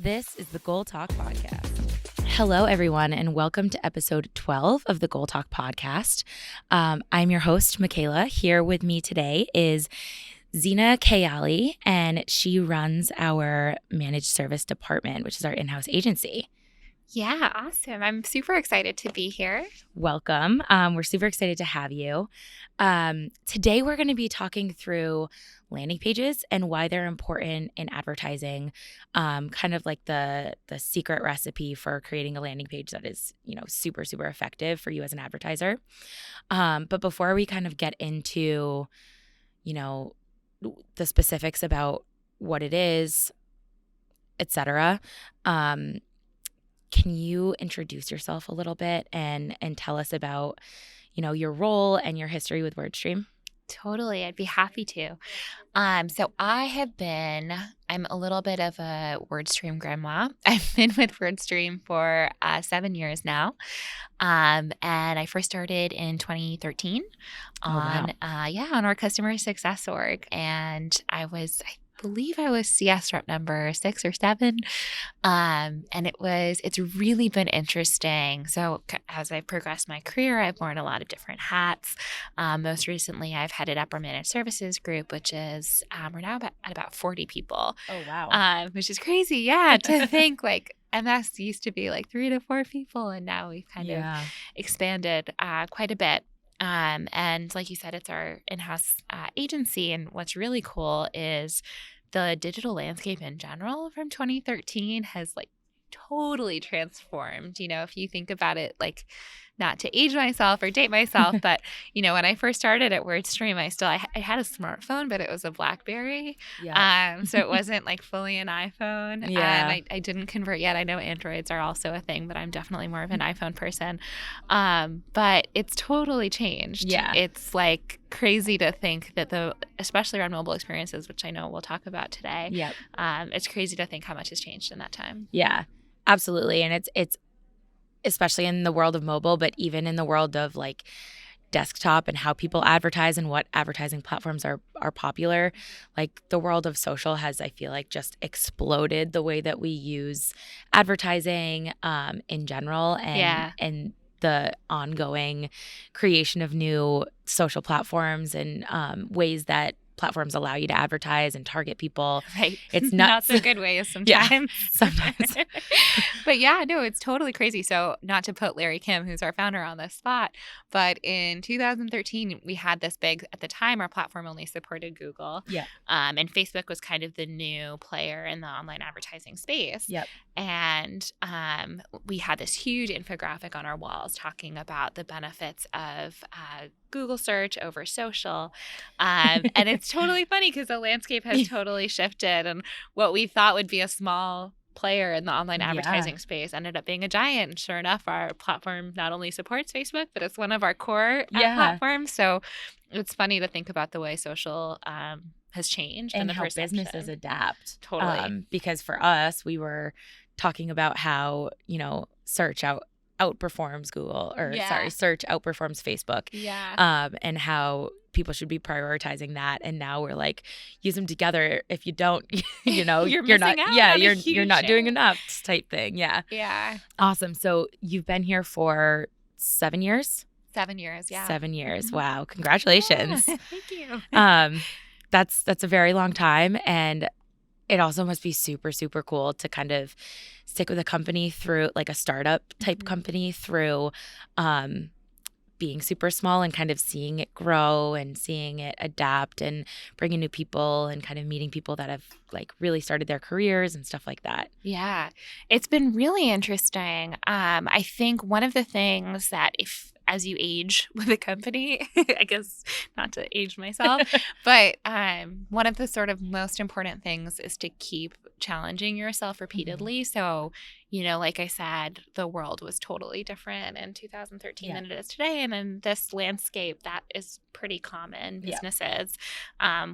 This is the Goal Talk Podcast. Hello, everyone, and welcome to episode 12 of the Goal Talk Podcast. I'm your host, Michaela. Here with me today is Zina Kayali, and she runs our managed service department, which is our in-house agency. Yeah, awesome. I'm super excited to be here. Welcome. We're super excited to have you. Today, we're going to be talking through landing pages and why they're important in advertising, kind of like the secret recipe for creating a landing page that is, super, super effective for you as an advertiser. But before we kind of get into, the specifics about what it is, etc., can you introduce yourself a little bit and tell us about, your role and your history with WordStream? Totally. I'd be happy to. So I'm a little bit of a WordStream grandma. I've been with WordStream for 7 years now. And I first started in 2013 on our customer success org. And I believe I was CS rep number 6 or 7. And it's really been interesting. So as I've progressed my career, I've worn a lot of different hats. Most recently, I've headed up our managed services group, which is, we're now at about 40 people. Oh, wow. Which is crazy. Yeah. To think like MS used to be like 3 to 4 people. And now we've kind of expanded quite a bit. And like you said, it's our in-house agency. And what's really cool is the digital landscape in general from 2013 has totally transformed. If you think about it, not to age myself or date myself, but when I first started at WordStream, I had a smartphone, but it was a BlackBerry. Yeah. So it wasn't fully an iPhone. Yeah. I didn't convert yet. I know Androids are also a thing, but I'm definitely more of an iPhone person. But it's totally changed. Yeah. It's crazy to think that especially around mobile experiences, which I know we'll talk about today. Yeah. It's crazy to think how much has changed in that time. Yeah, absolutely. And it's especially in the world of mobile, but even in the world of desktop and how people advertise and what advertising platforms are popular, the world of social has, I feel just exploded the way that we use advertising in general, and the ongoing creation of new social platforms and ways that platforms allow you to advertise and target people. Right. It's nuts. Not so good ways sometimes. Yeah, sometimes. But yeah, no, it's totally crazy. So not to put Larry Kim, who's our founder, on the spot, but in 2013, we had this big, at the time, our platform only supported Google. Yeah. And Facebook was kind of the new player in the online advertising space. Yep. And we had this huge infographic on our walls talking about the benefits of Google search over social. And it's totally funny because the landscape has totally shifted. And what we thought would be a small player in the online advertising space ended up being a giant. And sure enough, our platform not only supports Facebook, but it's one of our core platforms. So it's funny to think about the way social has changed and the how perception. Businesses adapt. Totally. Because for us, we were talking about how, search outperforms Google, search outperforms Facebook. Yeah. And how people should be prioritizing that. And now we're use them together. If you don't, you're not, you're not doing enough type thing. Yeah. Yeah. Awesome. So you've been here for 7 years? 7 years. Yeah. 7 years. Mm-hmm. Wow. Congratulations. Yeah, thank you. That's a very long time. And it also must be super, super cool to kind of stick with a company through a startup type company through being super small and kind of seeing it grow and seeing it adapt and bringing new people and kind of meeting people that have really started their careers and stuff like that. Yeah, it's been really interesting. I think one of the things that as you age with a company, I guess not to age myself, but one of the sort of most important things is to keep challenging yourself repeatedly. Mm-hmm. So, like I said, the world was totally different in 2013 than it is today. And in this landscape, that is pretty common. Businesses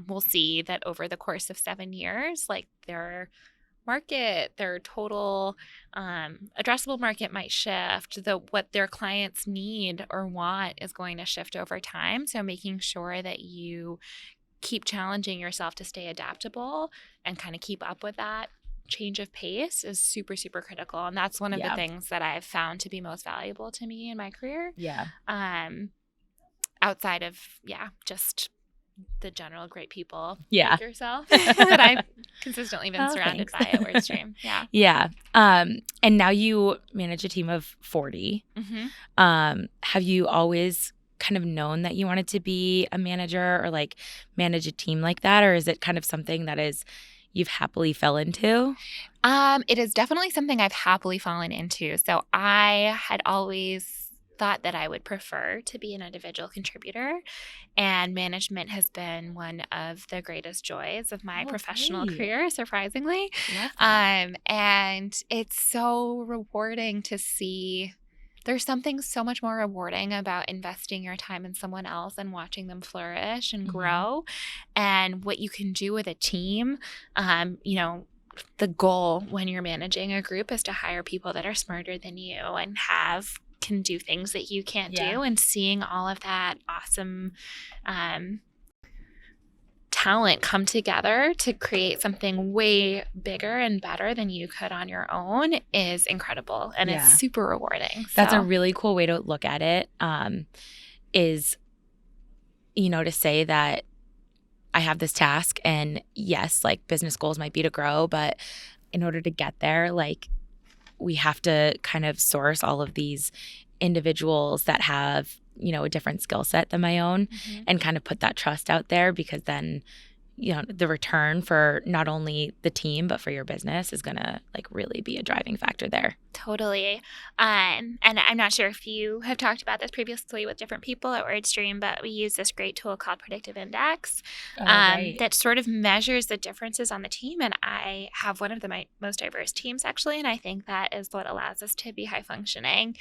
will see that over the course of 7 years, their market, their total addressable market might shift. What their clients need or want is going to shift over time. So making sure that you keep challenging yourself to stay adaptable and kind of keep up with that change of pace is super, super critical. And that's one of the things that I've found to be most valuable to me in my career. Yeah. Outside of, just the general great people like yourself that I've consistently been surrounded by at WordStream. Yeah. Yeah. And now you manage a team of 40. Mm-hmm. Have you always kind of known that you wanted to be a manager or like manage a team like that? Or is it kind of something that you've happily fell into? It is definitely something I've happily fallen into. So I had always thought that I would prefer to be an individual contributor, and management has been one of the greatest joys of my professional career, surprisingly. And it's so rewarding to see. There's something so much more rewarding about investing your time in someone else and watching them flourish and grow, and what you can do with a team. The goal when you're managing a group is to hire people that are smarter than you and can do things that you can't do, and seeing all of that awesome talent come together to create something way bigger and better than you could on your own is incredible, and it's super rewarding. That's a really cool way to look at it, is, to say that I have this task, and yes, like business goals might be to grow, but in order to get there, like we have to kind of source all of these individuals that have, a different skill set than my own, and kind of put that trust out there, because then, the return for not only the team, but for your business is going to like really be a driving factor there. Totally. And I'm not sure if you have talked about this previously with different people at WordStream, but we use this great tool called Predictive Index that sort of measures the differences on the team. And I have one of the most diverse teams, actually. And I think that is what allows us to be high functioning,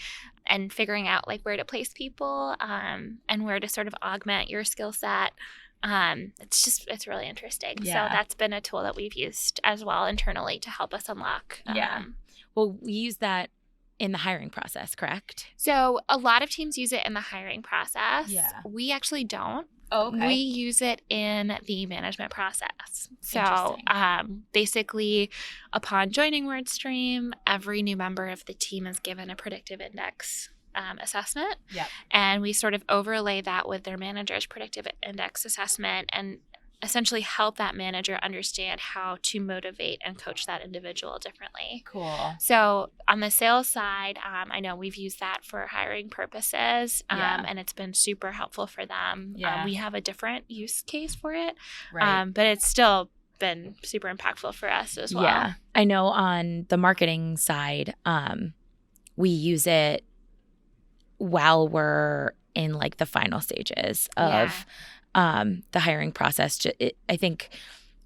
and figuring out like where to place people and where to sort of augment your skill set. It's really interesting. So that's been a tool that we've used as well internally to help us unlock. Well, we use that in the hiring process, correct? So a lot of teams use it in the hiring process. Yeah. We actually don't. Oh, okay. We use it in the management process. So basically, upon joining WordStream, every new member of the team is given a predictive index assessment. And we sort of overlay that with their manager's predictive index assessment, and essentially help that manager understand how to motivate and coach that individual differently. Cool. So on the sales side, I know we've used that for hiring purposes, and it's been super helpful for them. We have a different use case for it, but it's still been super impactful for us as well. Yeah. I know on the marketing side, we use it while we're in like the final stages of the hiring process. I think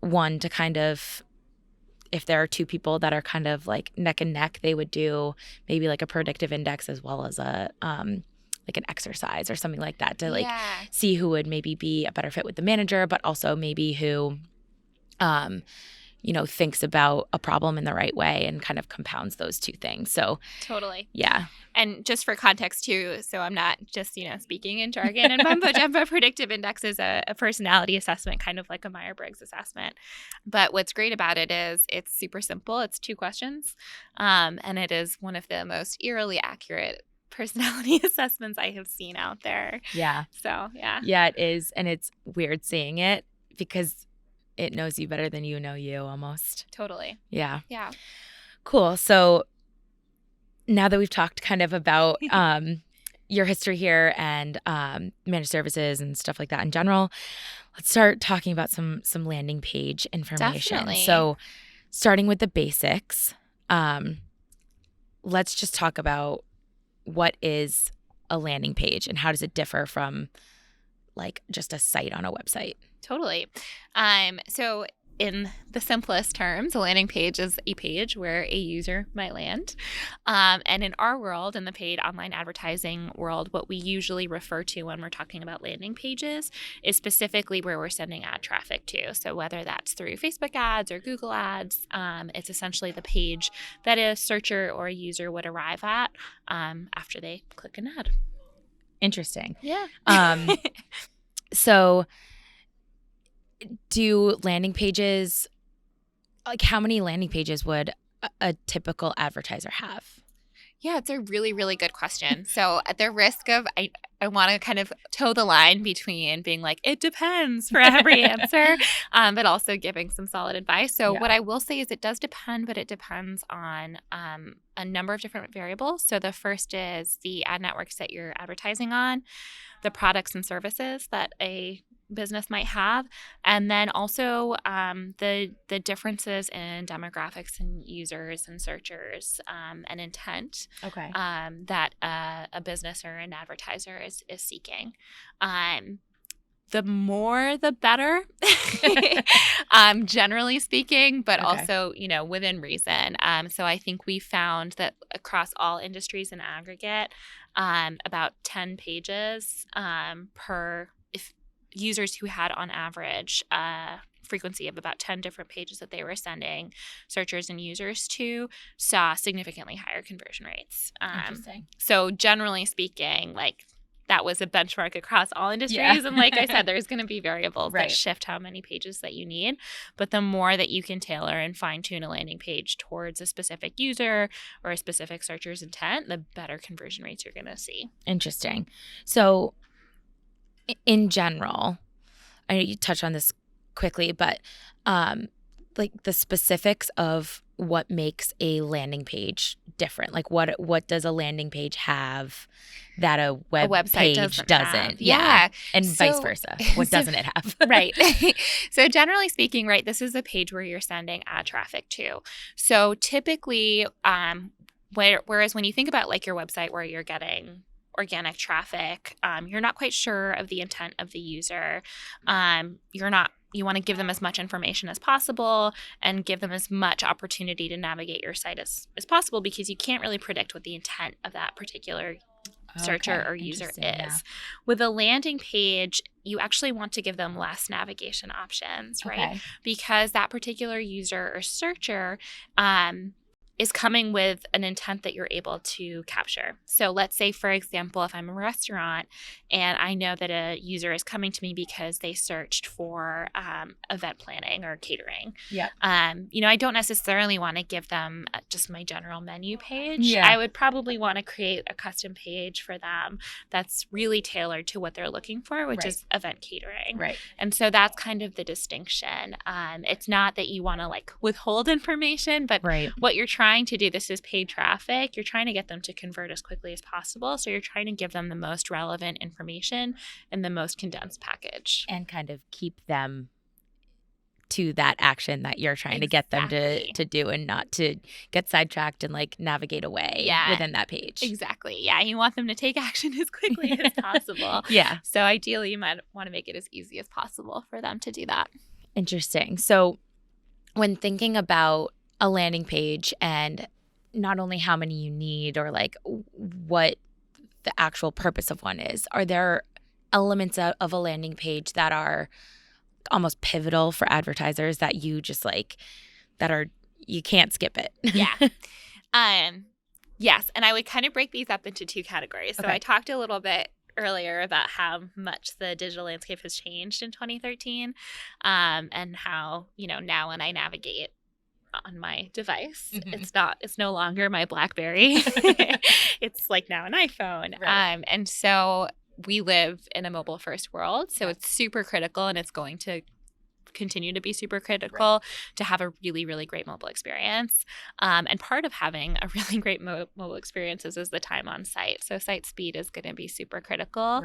one, to kind of, if there are two people that are kind of like neck and neck, they would do maybe like a predictive index as well as a like an exercise or something like that to like see who would maybe be a better fit with the manager, but also maybe who thinks about a problem in the right way and kind of compounds those two things. So totally. Yeah. And just for context too, so I'm not just, speaking in jargon and mumbo jumbo, predictive index is a personality assessment, kind of like a Myers-Briggs assessment. But what's great about it is it's super simple. It's 2 questions. And it is one of the most eerily accurate personality assessments I have seen out there. Yeah. So, yeah. Yeah, it is. And it's weird seeing it because it knows you better than you know you almost. Totally. Yeah. Yeah. Cool. So now that we've talked kind of about your history here and managed services and stuff like that in general, let's start talking about some landing page information. Definitely. So starting with the basics, let's just talk about what is a landing page and how does it differ from like just a site on a website? Totally. So in the simplest terms, a landing page is a page where a user might land. And in our world, in the paid online advertising world, what we usually refer to when we're talking about landing pages is specifically where we're sending ad traffic to. So whether that's through Facebook ads or Google ads, it's essentially the page that a searcher or a user would arrive at after they click an ad. Interesting. Yeah. So do landing pages like how many landing pages would a typical advertiser have? Yeah, it's a really, really good question. So at the risk of, I want to kind of toe the line between being like, it depends for every answer, but also giving some solid advice. So what I will say is it does depend, but it depends on a number of different variables. So the first is the ad networks that you're advertising on, the products and services that a business might have, and then also the differences in demographics and users and searchers and intent that a business or an advertiser is seeking. The more, the better, generally speaking, but also, within reason. So I think we found that across all industries in aggregate, about 10 pages per users who had on average frequency of about 10 different pages that they were sending searchers and users to saw significantly higher conversion rates. Interesting. So generally speaking, like that was a benchmark across all industries. And like I said, there's going to be variables that shift how many pages that you need. But the more that you can tailor and fine tune a landing page towards a specific user or a specific searcher's intent, the better conversion rates you're going to see. Interesting. So in general, I know you touched on this quickly, but like the specifics of what makes a landing page different, like what does a landing page have that a website page doesn't? Yeah. And vice versa. What doesn't it have? Right. So generally speaking, right, this is a page where you're sending ad traffic to. So typically, whereas when you think about like your website where you're getting organic traffic, you're not quite sure of the intent of the user. You want to give them as much information as possible and give them as much opportunity to navigate your site as possible, because you can't really predict what the intent of that particular searcher or user is. Yeah. With a landing page, you actually want to give them less navigation options, right? Because that particular user or searcher is coming with an intent that you're able to capture. So let's say, for example, if I'm a restaurant and I know that a user is coming to me because they searched for event planning or catering. Yeah. I don't necessarily want to give them just my general menu page. Yeah. I would probably want to create a custom page for them that's really tailored to what they're looking for, which is event catering. Right. And so that's kind of the distinction. It's not that you want to like withhold information, but what you're trying to do, this is paid traffic. You're trying to get them to convert as quickly as possible. So you're trying to give them the most relevant information in the most condensed package. And kind of keep them to that action that you're trying to get them to do, and not to get sidetracked and like navigate away within that page. Exactly. Yeah. You want them to take action as quickly as possible. So ideally you might want to make it as easy as possible for them to do that. Interesting. So when thinking about a landing page and not only how many you need or like what the actual purpose of one is, are there elements of a landing page that are almost pivotal for advertisers that you just like, you can't skip it? Yes. And I would kind of break these up into two categories. So I talked a little bit earlier about how much the digital landscape has changed in 2013 and how, now when I navigate on my device, it's no longer my BlackBerry. It's like now an iPhone. And so we live in a mobile first world. So it's super critical, and it's going to continue to be super critical to have a really, really great mobile experience. And part of having a really great mobile experience is the time on site. So site speed is going to be super critical.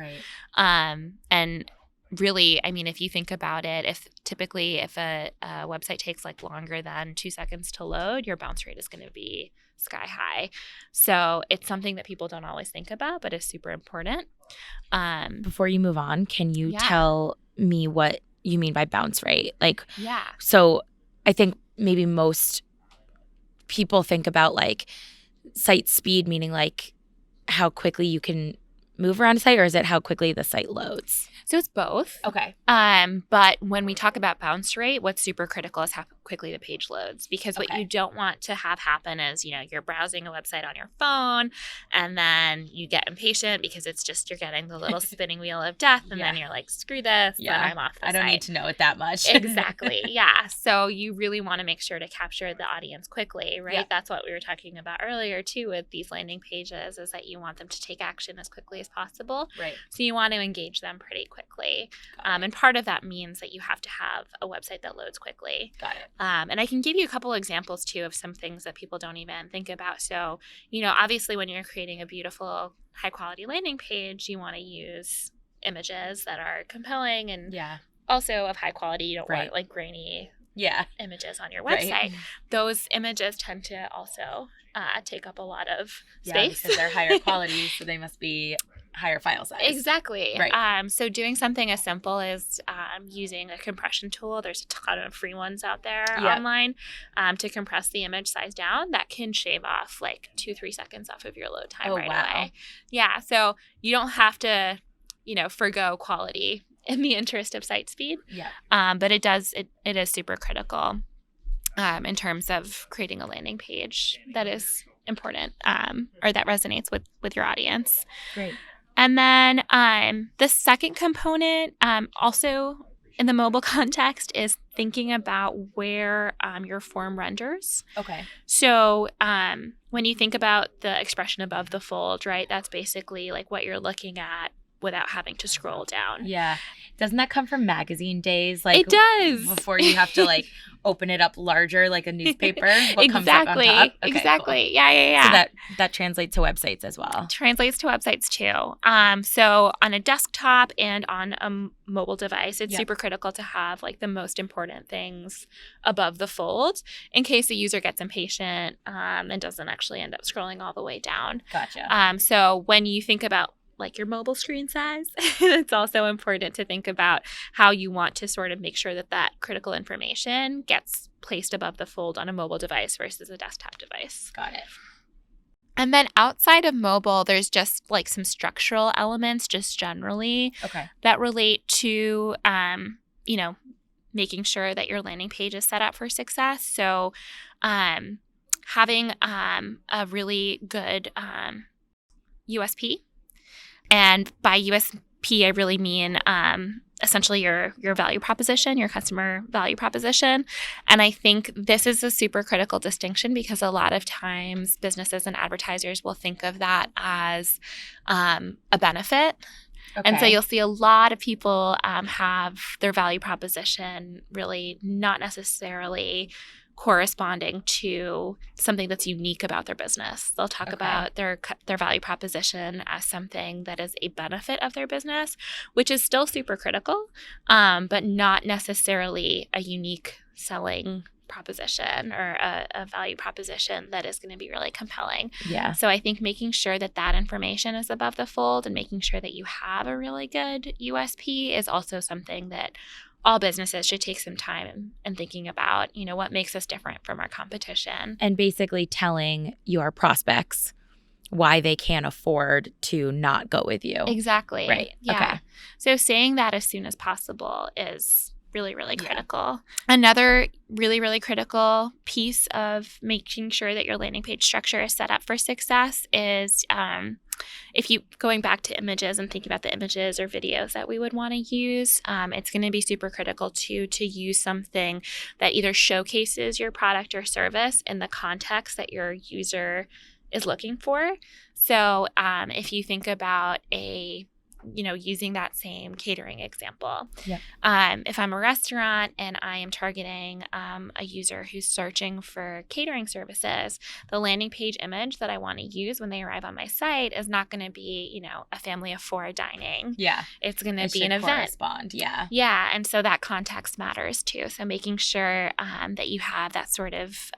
And really, I mean, if you think about it, if a website takes like longer than 2 seconds to load, your bounce rate is going to be sky high. So it's something that people don't always think about, but is super important. Before you move on, can you tell me what you mean by bounce rate? So I think maybe most people think about like site speed, meaning like how quickly you can move around a site, or is it how quickly the site loads? So it's both. Okay. But when we talk about bounce rate, what's super critical is how quickly the page loads, because what you don't want to have happen is, you're browsing a website on your phone and then you get impatient because it's just you're getting the little spinning wheel of death and then you're like, screw this, and I'm off the I don't site. need to know it that much. Exactly. Yeah. So you really want to make sure to capture the audience quickly, right? Yeah. That's what we were talking about earlier too with these landing pages, is that you want them to take action as quickly as possible. Right. So you want to engage them pretty quickly. And part of that means that you have to have a website that loads quickly. Got it. And I can give you a couple examples too of some things that people don't even think about. So, obviously when you're creating a beautiful, high quality landing page, you want to use images that are compelling and also of high quality. You don't want like grainy images on your website. Right. Those images tend to also take up a lot of space. Because they're higher quality, so they must be higher file size. Exactly. Right. So doing something as simple as using a compression tool, there's a ton of free ones out there online to compress the image size down. That can shave off like 2-3 seconds off of your load time away. Yeah. So you don't have to, forgo quality in the interest of site speed. Yeah. But it is super critical in terms of creating a landing page that is important or that resonates with your audience. Great. And then the second component, also in the mobile context, is thinking about where your form renders. Okay. So when you think about the expression above the fold, right, that's basically like what you're looking at without having to scroll down. Yeah. Doesn't that come from magazine days? Like it does. Before you have to like open it up larger like a newspaper. What comes up on top? Okay, exactly. Cool. Yeah. So that translates to websites as well. Translates to websites too. So on a desktop and on a mobile device, it's super critical to have like the most important things above the fold in case the user gets impatient and doesn't actually end up scrolling all the way down. Gotcha. So when you think about like your mobile screen size, it's also important to think about how you want to sort of make sure that critical information gets placed above the fold on a mobile device versus a desktop device. Got it. And then outside of mobile, there's just like some structural elements just generally that relate to, making sure that your landing page is set up for success. So having a really good USP. And by USP, I really mean essentially your value proposition, your customer value proposition. And I think this is a super critical distinction because a lot of times businesses and advertisers will think of that as a benefit. And so you'll see a lot of people have their value proposition really not necessarily corresponding to something that's unique about their business. They'll talk about their value proposition as something that is a benefit of their business, which is still super critical, but not necessarily a unique selling proposition or a value proposition that is going to be really compelling. Yeah. So I think making sure that information is above the fold and making sure that you have a really good USP is also something that all businesses should take some time and thinking about, what makes us different from our competition. And basically telling your prospects why they can't afford to not go with you. Exactly. Right. Yeah. Okay. So saying that as soon as possible is really, really critical. Another really, really critical piece of making sure that your landing page structure is set up for success is if you going back to images and thinking about the images or videos that we would want to use, it's going to be super critical to use something that either showcases your product or service in the context that your user is looking for. So if you think about using that same catering example. Yep. If I'm a restaurant and I am targeting a user who's searching for catering services, the landing page image that I want to use when they arrive on my site is not going to be, a family of 4 dining. Yeah. It's going to be an event. Correspond. Yeah. Yeah. And so that context matters too. So making sure that you have that sort of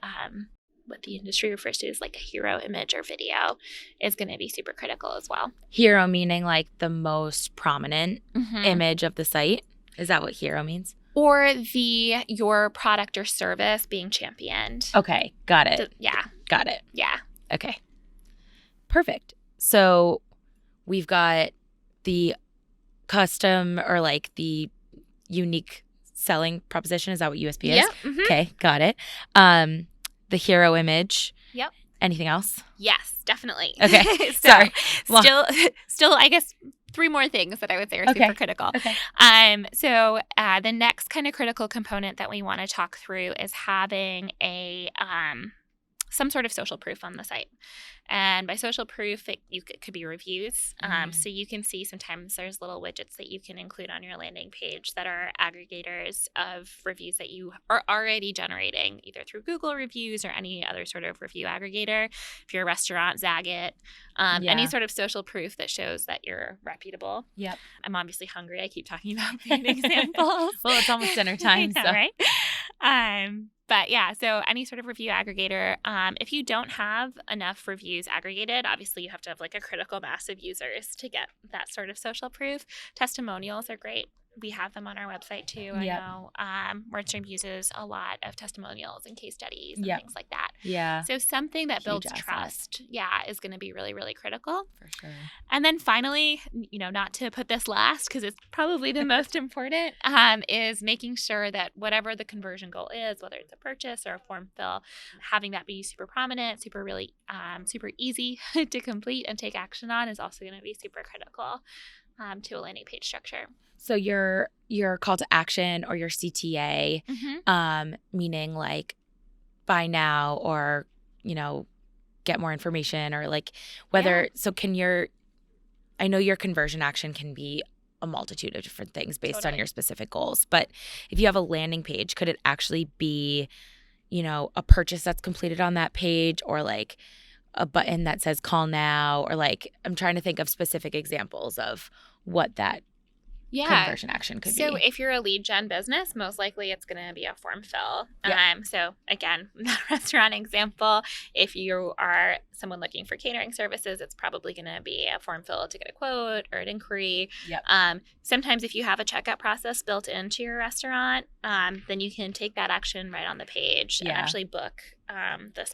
what the industry refers to as like a hero image or video is going to be super critical as well. Hero meaning like the most prominent image of the site. Is that what hero means? Or your product or service being championed. Okay. Got it. Yeah. Got it. Yeah. Okay. Perfect. So we've got the custom or like the unique selling proposition. Is that what USP is? Yeah. Mm-hmm. Okay, got it. The hero image. Yep. Anything else? Yes, definitely. Okay. So, Sorry. Still, I guess 3 more things that I would say are super critical. Okay. So the next kind of critical component that we want to talk through is having a some sort of social proof on the site. And by social proof, it could be reviews. So you can see sometimes there's little widgets that you can include on your landing page that are aggregators of reviews that you are already generating, either through Google reviews or any other sort of review aggregator. If you're a restaurant, Zagat, any sort of social proof that shows that you're reputable. Yep. I'm obviously hungry. I keep talking about food examples. Well, it's almost dinner time, know, so. Right? But yeah, so any sort of review aggregator, if you don't have enough reviews aggregated, obviously you have to have like a critical mass of users to get that sort of social proof. Testimonials are great. We have them on our website too. I know WordStream uses a lot of testimonials and case studies and things like that. Yeah. So something that builds trust, is going to be really, really critical. For sure. And then finally, not to put this last because it's probably the most important, is making sure that whatever the conversion goal is, whether it's a purchase or a form fill, having that be super prominent, super easy to complete and take action on is also going to be super critical to a landing page structure. So your call to action or your CTA, meaning like buy now or, get more information or like whether, so I know your conversion action can be a multitude of different things based on your specific goals. But if you have a landing page, could it actually be, a purchase that's completed on that page or like a button that says call now or like I'm trying to think of specific examples of what that conversion action could be. So if you're a lead gen business, most likely it's going to be a form fill. So again, that restaurant example, if you are someone looking for catering services, it's probably going to be a form fill to get a quote or an inquiry. Sometimes if you have a checkout process built into your restaurant, then you can take that action right on the page and actually book the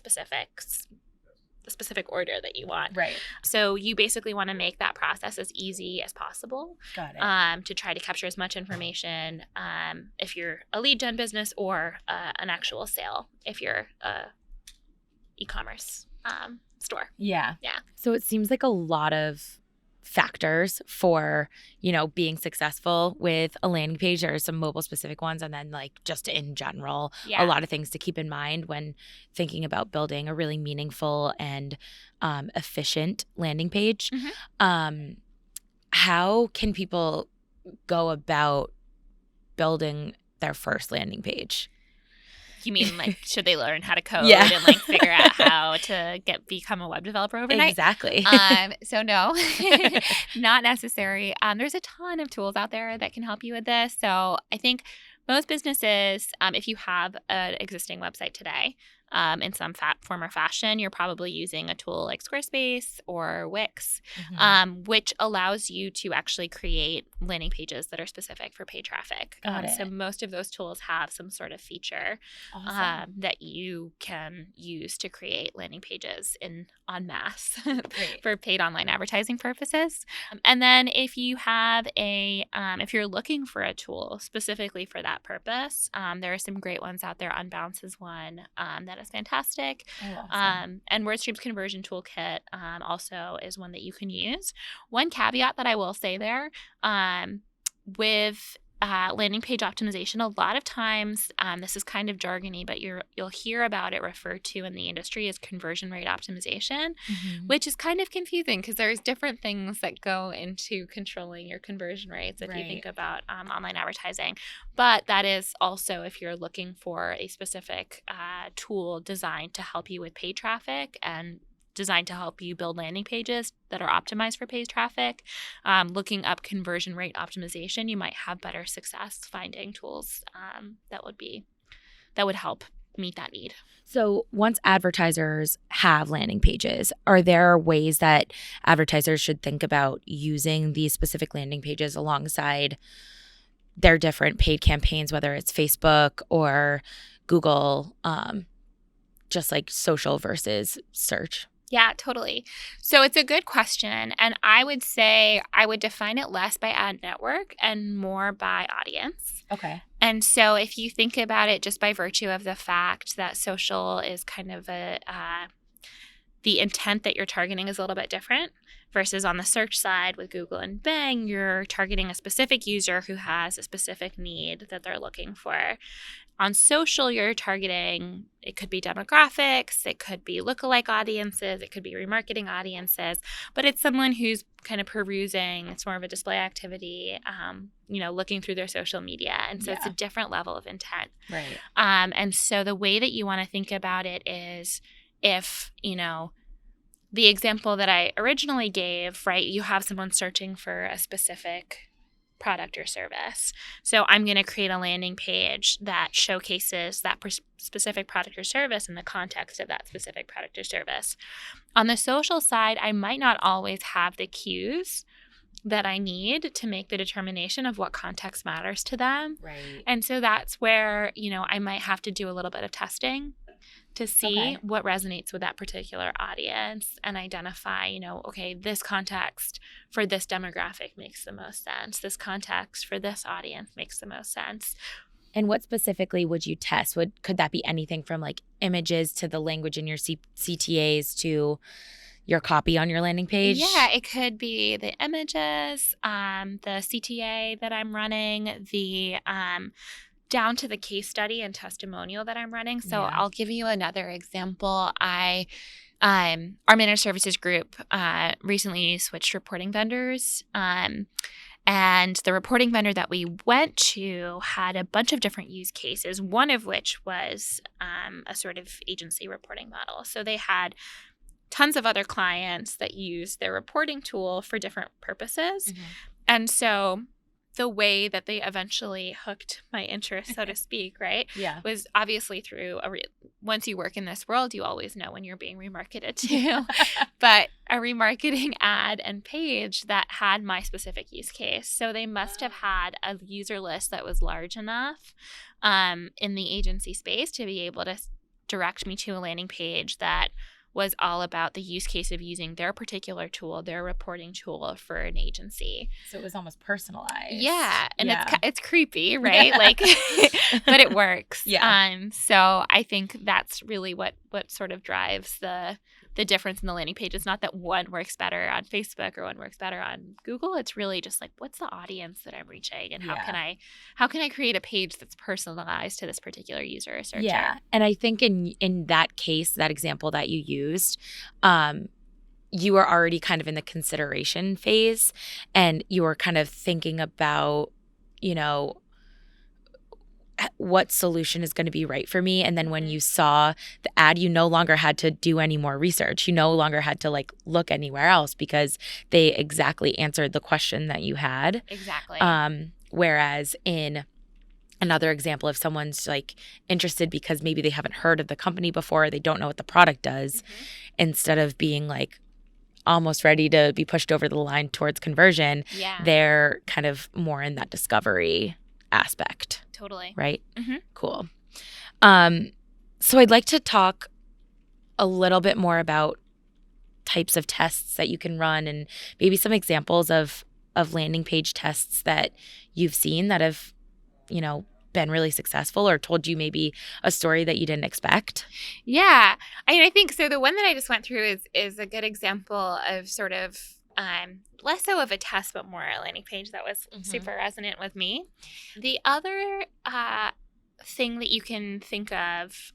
specific order that you want. Right. So you basically want to make that process as easy as possible. Got it. To try to capture as much information if you're a lead gen business or an actual sale if you're a e-commerce store. Yeah. So it seems like a lot of factors for, being successful with a landing page. There are some mobile specific ones and then like just in general, a lot of things to keep in mind when thinking about building a really meaningful and efficient landing page. How can people go about building their first landing page? You mean like should they learn how to code and like figure out how to become a web developer overnight? Exactly. So no, not necessary. There's a ton of tools out there that can help you with this. So I think most businesses, if you have an existing website today, in some form or fashion, you're probably using a tool like Squarespace or Wix, which allows you to actually create landing pages that are specific for paid traffic. So most of those tools have some sort of feature that you can use to create landing pages en masse for paid online advertising purposes. And then if you have if you're looking for a tool specifically for that purpose, there are some great ones out there. Unbounce is one that is fantastic. And WordStream's conversion toolkit also is one that you can use. One caveat that I will say there with landing page optimization, a lot of times this is kind of jargony, but you'll hear about it referred to in the industry as conversion rate optimization, which is kind of confusing because there's different things that go into controlling your conversion rates if you think about online advertising. But that is also if you're looking for a specific tool designed to help you with paid traffic and designed to help you build landing pages that are optimized for paid traffic, looking up conversion rate optimization, you might have better success finding tools that would help meet that need. So once advertisers have landing pages, are there ways that advertisers should think about using these specific landing pages alongside their different paid campaigns, whether it's Facebook or Google, just like social versus search? Yeah, totally. So it's a good question. And I would say I would define it less by ad network and more by audience. Okay. And so if you think about it just by virtue of the fact that social is kind of the intent that you're targeting is a little bit different versus on the search side with Google and Bing, you're targeting a specific user who has a specific need that they're looking for. On social, you're targeting, it could be demographics, it could be lookalike audiences, it could be remarketing audiences, but it's someone who's kind of perusing. It's more of a display activity, looking through their social media. And so it's a different level of intent. Right. And so the way that you want to think about it is if, the example that I originally gave, right, you have someone searching for a specific product or service. So I'm going to create a landing page that showcases that specific product or service in the context of that specific product or service. On the social side, I might not always have the cues that I need to make the determination of what context matters to them. Right. And so that's where, I might have to do a little bit of testing to see what resonates with that particular audience and identify, okay, this context for this demographic makes the most sense. This context for this audience makes the most sense. And what specifically would you test? Could that be anything from like images to the language in your CTAs to your copy on your landing page? Yeah, it could be the images, the CTA that I'm running, the down to the case study and testimonial that I'm running. So I'll give you another example. Our managed services group recently switched reporting vendors. And the reporting vendor that we went to had a bunch of different use cases, one of which was a sort of agency reporting model. So they had tons of other clients that used their reporting tool for different purposes. Mm-hmm. And so the way that they eventually hooked my interest, so to speak, right, was obviously through once you work in this world, you always know when you're being remarketed to, but a remarketing ad and page that had my specific use case. So they must have had a user list that was large enough in the agency space to be able to direct me to a landing page that was all about the use case of using their particular tool, their reporting tool for an agency. So it was almost personalized. Yeah, and it's creepy, right? Like, but it works. Yeah. So I think that's really what sort of drives the difference in the landing page. It's not that one works better on Facebook or one works better on Google. It's really just like, what's the audience that I'm reaching, and how can I create a page that's personalized to this particular user or searcher? Yeah, and I think in that case, that example that you used, you were already kind of in the consideration phase, and you were kind of thinking about, what solution is going to be right for me. And then when you saw the ad, you no longer had to do any more research. You no longer had to like look anywhere else because they exactly answered the question that you had. Exactly. Whereas in another example, if someone's like interested because maybe they haven't heard of the company before, they don't know what the product does, instead of being like almost ready to be pushed over the line towards conversion, they're kind of more in that discovery aspect. Totally. Right? Mm-hmm. Cool. So I'd like to talk a little bit more about types of tests that you can run and maybe some examples of landing page tests that you've seen that have, been really successful or told you maybe a story that you didn't expect. Yeah. I think so. The one that I just went through is a good example of sort of less so of a test, but more a landing page that was super resonant with me. The other thing that you can think of,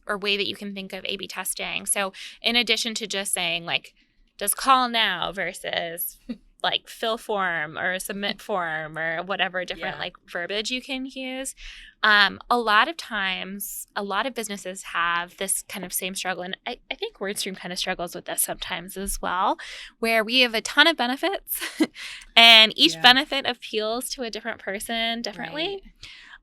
or way that you can think of A/B testing. So in addition to just saying like, does call now versus like fill form or submit form or whatever different like verbiage you can use. A lot of times, a lot of businesses have this kind of same struggle. And I think WordStream kind of struggles with this sometimes as well, where we have a ton of benefits and each benefit appeals to a different person differently.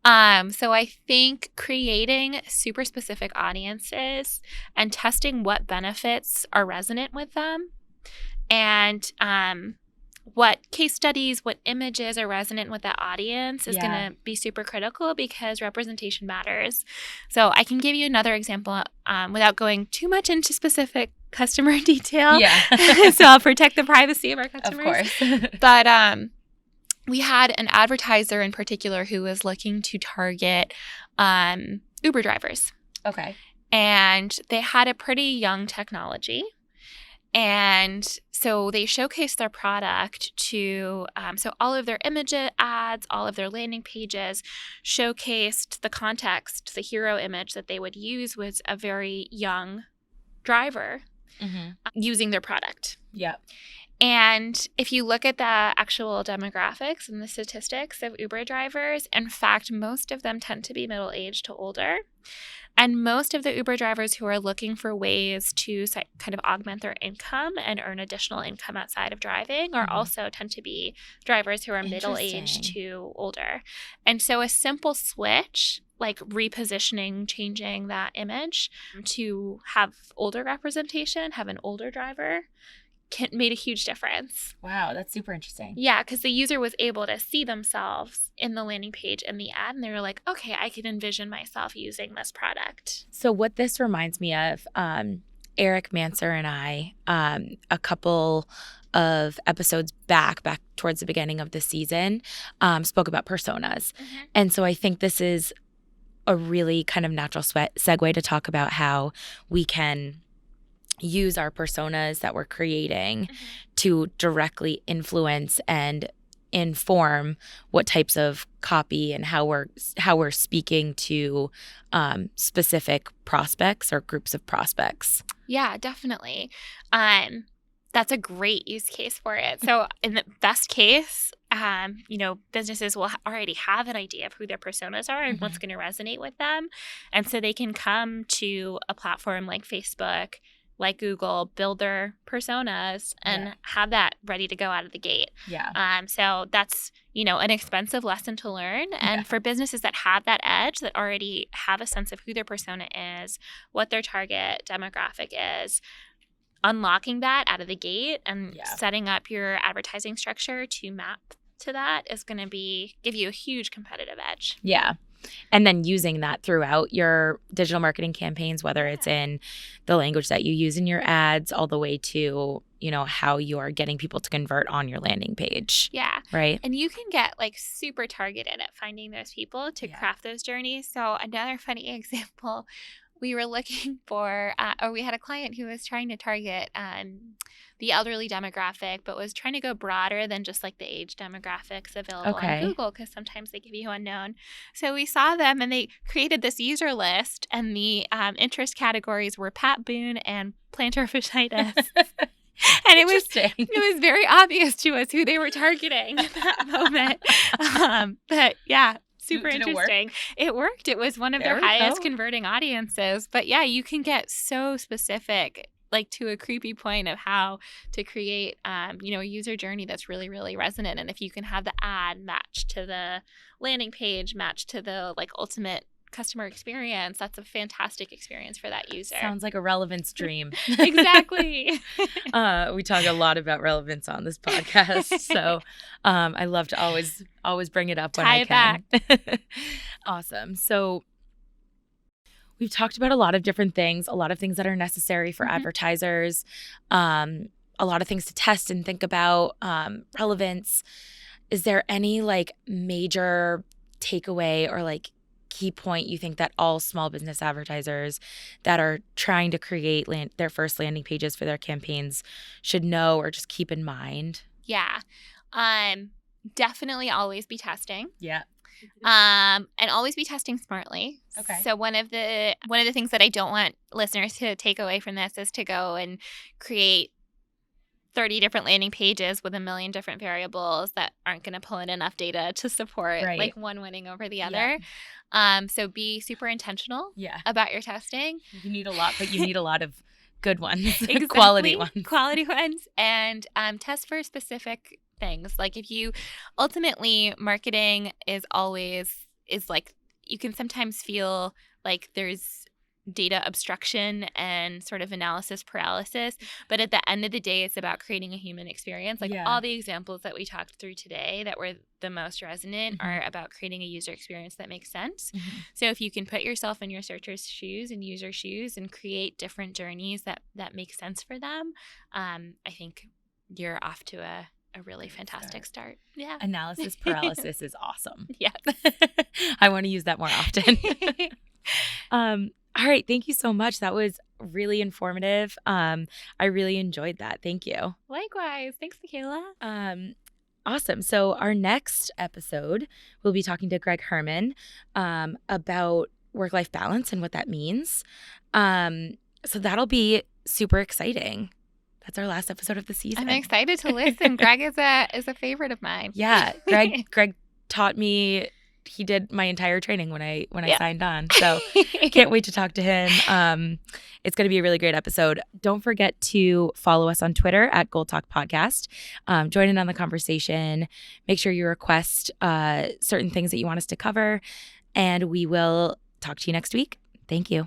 Right. So I think creating super specific audiences and testing what benefits are resonant with them and what case studies, what images are resonant with that audience is going to be super critical because representation matters. So I can give you another example without going too much into specific customer detail. Yeah. So I'll protect the privacy of our customers. Of course. But we had an advertiser in particular who was looking to target Uber drivers. Okay. And they had a pretty young technology. And so they showcased their product to, so all of their image ads, all of their landing pages showcased the context, the hero image that they would use was a very young driver using their product. Yeah. And if you look at the actual demographics and the statistics of Uber drivers, in fact, most of them tend to be middle-aged to older. And most of the Uber drivers who are looking for ways to kind of augment their income and earn additional income outside of driving are also tend to be drivers who are middle-aged to older. And so a simple switch, like repositioning, changing that image to have older representation, have an older driver, made a huge difference. Wow, that's super interesting. Yeah, because the user was able to see themselves in the landing page and the ad, and they were like, okay, I can envision myself using this product. So what this reminds me of, Eric Manser and I, a couple of episodes back towards the beginning of the season, spoke about personas. And so I think this is a really kind of natural segue to talk about how we can use our personas that we're creating to directly influence and inform what types of copy and how we're speaking to specific prospects or groups of prospects. Yeah, definitely. That's a great use case for it. So in the best case, businesses will already have an idea of who their personas are and what's going to resonate with them. And so they can come to a platform like Facebook, like Google, build their personas and have that ready to go out of the gate. Yeah. So that's, an expensive lesson to learn. And for businesses that have that edge, that already have a sense of who their persona is, what their target demographic is, unlocking that out of the gate and setting up your advertising structure to map to that is going to give you a huge competitive edge. Yeah. And then using that throughout your digital marketing campaigns, whether it's in the language that you use in your ads, all the way to, how you're getting people to convert on your landing page. Yeah. Right. And you can get super targeted at finding those people to craft those journeys. So another funny example, we were looking for, or we had a client who was trying to target the elderly demographic, but was trying to go broader than just the age demographics available on Google, because sometimes they give you unknown. So we saw them and they created this user list, and the interest categories were Pat Boone and plantar fasciitis. And it was very obvious to us who they were targeting at that moment. But yeah. Super interesting. It worked. It was one of their highest converting audiences. But yeah, you can get so specific, to a creepy point of how to create, a user journey that's really, really resonant. And if you can have the ad match to the landing page, match to the ultimate customer experience, that's a fantastic experience for that user. Sounds like a relevance dream. Exactly. We talk a lot about relevance on this podcast, so I love to always bring it up when I can. Back. Awesome. So we've talked about a lot of different things, a lot of things that are necessary for advertisers, a lot of things to test and think about, relevance. Is there any major takeaway or key point you think that all small business advertisers that are trying to create their first landing pages for their campaigns should know or just keep in mind? Yeah. Definitely always be testing. Yeah. And always be testing smartly. Okay. So one of the things that I don't want listeners to take away from this is to go and create 30 different landing pages with a million different variables that aren't going to pull in enough data to support one winning over the other. So be super intentional about your testing. You need a lot, but you need a lot of good ones, exactly. Quality ones, and test for specific things. If you ultimately, marketing is you can sometimes feel there's data obstruction and sort of analysis paralysis. But at the end of the day, it's about creating a human experience. Like all the examples that we talked through today that were the most resonant are about creating a user experience that makes sense. So if you can put yourself in your searcher's shoes and user shoes and create different journeys that make sense for them, I think you're off to a really fantastic start. Yeah. Analysis paralysis is awesome. Yeah. I want to use that more often. All right. Thank you so much. That was really informative. I really enjoyed that. Thank you. Likewise. Thanks, Michaela. Awesome. So our next episode, we'll be talking to Greg Hartmann about work-life balance and what that means. So that'll be super exciting. That's our last episode of the season. I'm excited to listen. Greg is a favorite of mine. Yeah. Greg taught me. He did my entire training when I signed on. So can't wait to talk to him. It's going to be a really great episode. Don't forget to follow us on Twitter at Gold Talk Podcast. Join in on the conversation. Make sure you request certain things that you want us to cover. And we will talk to you next week. Thank you.